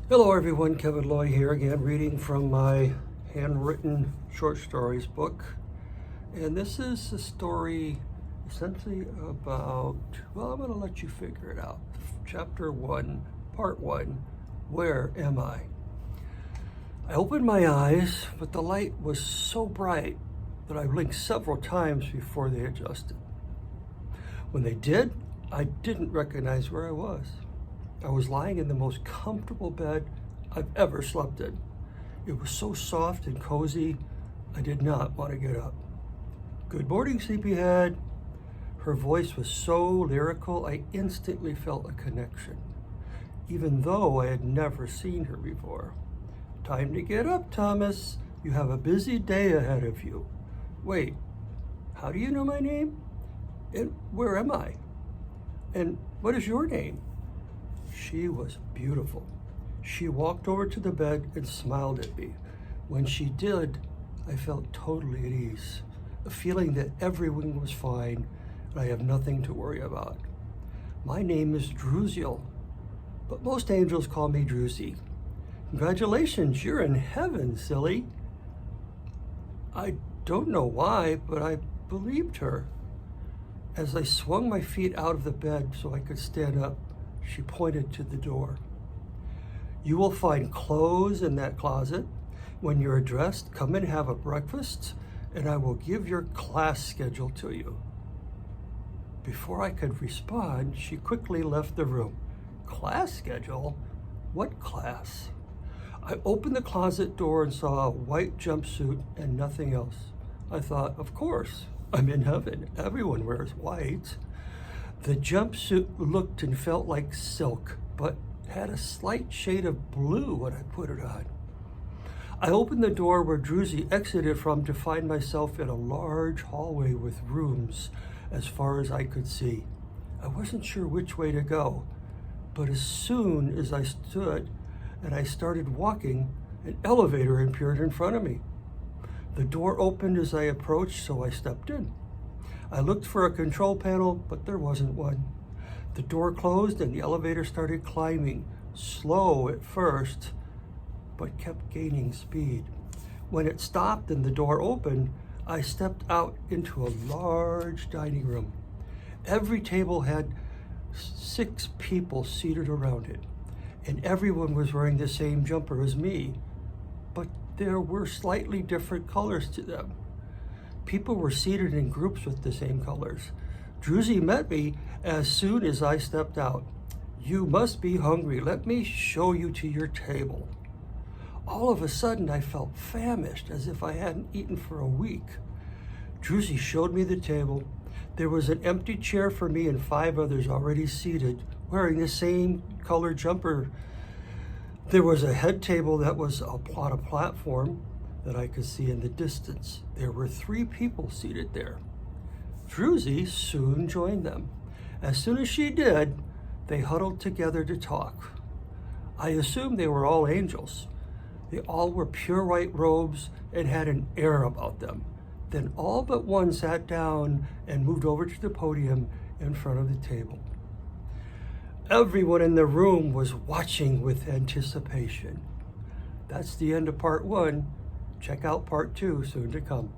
Hello everyone, Kevin Loy here again, reading from my handwritten short stories book. And this is a story essentially about, well, I'm going to let you figure it out. Chapter 1, Part 1, Where Am I? I opened my eyes, but the light was so bright that I blinked several times before they adjusted. When they did, I didn't recognize where I was. I was lying in the most comfortable bed I've ever slept in. It was so soft and cozy, I did not want to get up. "Good morning, sleepyhead." Her voice was so lyrical, I instantly felt a connection, even though I had never seen her before. "Time to get up, Thomas. You have a busy day ahead of you." "Wait, how do you know my name? And where am I? And what is your name?" She was beautiful. She walked over to the bed and smiled at me. When she did, I felt totally at ease, a feeling that everything was fine and I have nothing to worry about. "My name is Drusiel, but most angels call me Druzy." "Congratulations, you're in heaven, silly." I don't know why, but I believed her. As I swung my feet out of the bed so I could stand up, she pointed to the door. "You will find clothes in that closet. When you're dressed, come and have a breakfast, and I will give your class schedule to you." Before I could respond, she quickly left the room. "Class schedule? What class?" I opened the closet door and saw a white jumpsuit and nothing else. I thought, of course, I'm in heaven. Everyone wears white. The jumpsuit looked and felt like silk, but had a slight shade of blue when I put it on. I opened the door where Druzy exited from to find myself in a large hallway with rooms as far as I could see. I wasn't sure which way to go, but as soon as I stood and I started walking, an elevator appeared in front of me. The door opened as I approached, so I stepped in. I looked for a control panel, but there wasn't one. The door closed and the elevator started climbing, slow at first, but kept gaining speed. When it stopped and the door opened, I stepped out into a large dining room. Every table had 6 people seated around it, and everyone was wearing the same jumper as me, but there were slightly different colors to them. People were seated in groups with the same colors. Druzy met me as soon as I stepped out. "You must be hungry. Let me show you to your table." All of a sudden, I felt famished, as if I hadn't eaten for a week. Druzy showed me the table. There was an empty chair for me and 5 others already seated, wearing the same color jumper. There was a head table that was on a platform that I could see in the distance. There were 3 people seated there. Druzy soon joined them. As soon as she did, they huddled together to talk. I assumed they were all angels. They all wore pure white robes and had an air about them. Then all but one sat down and moved over to the podium in front of the table. Everyone in the room was watching with anticipation. That's the end of part 1. Check out part 2 soon to come.